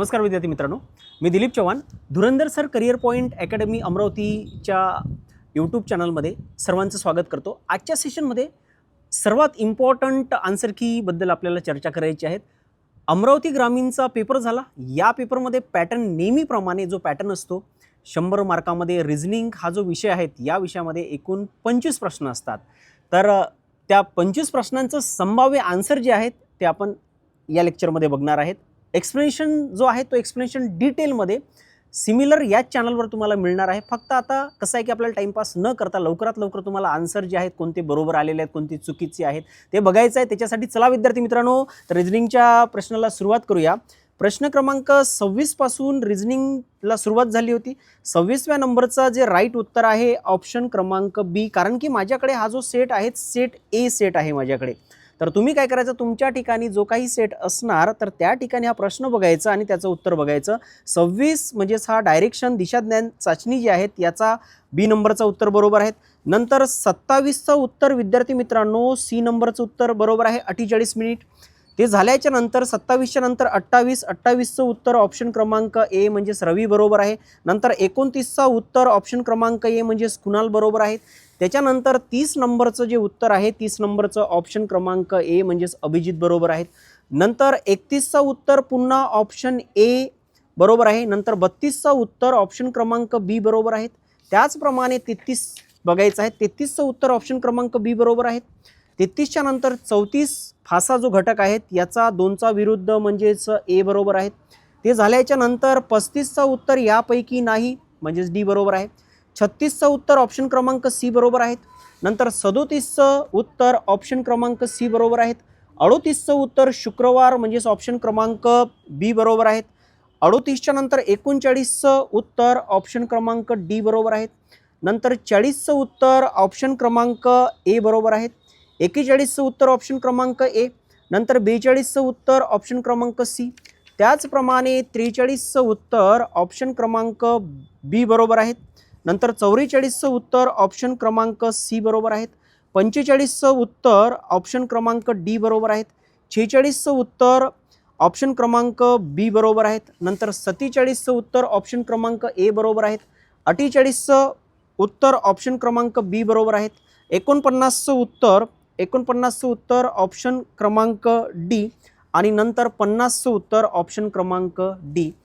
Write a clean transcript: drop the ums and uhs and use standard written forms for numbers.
नमस्कार विद्यार्थी मित्रांनो, मी दिलीप चव्हाण. धुरंधर सर करिअर पॉईंट अकॅडमी अमरावतीच्या यूट्यूब चॅनलमध्ये सर्वांचं स्वागत करतो. आजच्या सेशनमध्ये सर्वात इम्पॉर्टंट आन्सर कीबद्दल आपल्याला चर्चा करायची आहे. अमरावती ग्रामीणचा पेपर झाला. या पेपरमध्ये पॅटर्न नेहमीप्रमाणे जो पॅटर्न असतो 100 मार्कामध्ये रिझनिंग हा जो विषय आहे, या विषयामध्ये एकूण 25 प्रश्न असतात. तर त्या 25 प्रश्नांचं संभाव्य आन्सर जे आहेत ते आपण या लेक्चरमध्ये बघणार आहेत. एक्सप्लेनेशन जो आहे तो एक्सप्लेनेशन डिटेलमध्ये सिमिलर याच चॅनलवर तुम्हाला मिळणार आहे. फक्त आता कसं आहे की आपल्याला टाईमपास न करता लवकरात लवकर तुम्हाला आन्सर जे आहेत कोणते बरोबर आलेले आहेत कोणते चुकीचे आहेत ते बघायचं आहे. त्याच्यासाठी चला विद्यार्थी मित्रांनो, तर रिझनिंगच्या प्रश्नाला सुरुवात करूया. प्रश्न क्रमांक 26 पासून रिझनिंगला सुरुवात झाली होती. 26व्या नंबरचा जे राईट उत्तर आहे ऑप्शन क्रमांक बी, कारण की माझ्याकडे हा जो सेट आहे सेट ए सेट आहे माझ्याकडे. तर तुम्ही काय करायचं, तुमच्या ठिकाणी जो काही सेट असणार तर त्या ठिकाणी हा प्रश्न बघायचा आणि त्याचं उत्तर बघायचं. 26 म्हणजेच हा डायरेक्शन दिशाज्ञान चाचणी जी आहेत याचा बी नंबरचं उत्तर बरोबर आहे. नंतर 27चं उत्तर विद्यार्थी मित्रांनो सी नंबरचं उत्तर बरोबर आहे 48 मिनिट. ते झाल्याच्या नंतर 27च्या नंतर 28चं उत्तर ऑप्शन क्रमांक ए म्हणजेच रवी बरोबर आहे. नंतर 29चं उत्तर ऑप्शन क्रमांक ए म्हणजेच कुणाल बरोबर आहे. त्याच्यानंतर 30 नंबरचं जे उत्तर आहे 30 नंबरचं ऑप्शन क्रमांक ए म्हणजेच अभिजित बरोबर आहेत. नंतर 31चं उत्तर पुन्हा ऑप्शन ए बरोबर आहे. नंतर 32चं उत्तर ऑप्शन क्रमांक बी बरोबर आहेत. त्याचप्रमाणे 33 बघायचं आहे. 33चं उत्तर ऑप्शन क्रमांक बी बरोबर आहेत. 33च्या नंतर 34 फासा जो घटक आहे याचा 2चा विरुद्ध म्हणजेच ए बरोबर आहेत. ते झाल्याच्या नंतर 35चं उत्तर यापैकी नाही म्हणजेच डी बरोबर आहे. 36चं उत्तर ऑप्शन क्रमांक सी बरोबर आहेत. नंतर 37चं उत्तर ऑप्शन क्रमांक सी बरोबर आहेत. 38चं उत्तर शुक्रवार म्हणजेच ऑप्शन क्रमांक बी बरोबर आहेत. 38च्या नंतर 39चं उत्तर ऑप्शन क्रमांक डी बरोबर आहेत. नंतर 40चं उत्तर ऑप्शन क्रमांक ए बरोबर आहेत. 41चं उत्तर ऑप्शन क्रमांक ए. नंतर 42चं उत्तर ऑप्शन क्रमांक सी. त्याचप्रमाणे 43चं उत्तर ऑप्शन क्रमांक बी बरोबर आहेत. नंतर 44चं उत्तर ऑप्शन क्रमांक सी बरोबर आहेत. 45चं उत्तर ऑप्शन क्रमांक डी बरोबर आहेत. 46चं उत्तर ऑप्शन क्रमांक बी बरोबर आहेत. नंतर 47चं उत्तर ऑप्शन क्रमांक ए बरोबर आहेत. 48चं उत्तर ऑप्शन क्रमांक बी बरोबर आहेत. 49चं उत्तर ऑप्शन क्रमांक डी आणि नंतर 50चं उत्तर ऑप्शन क्रमांक डी.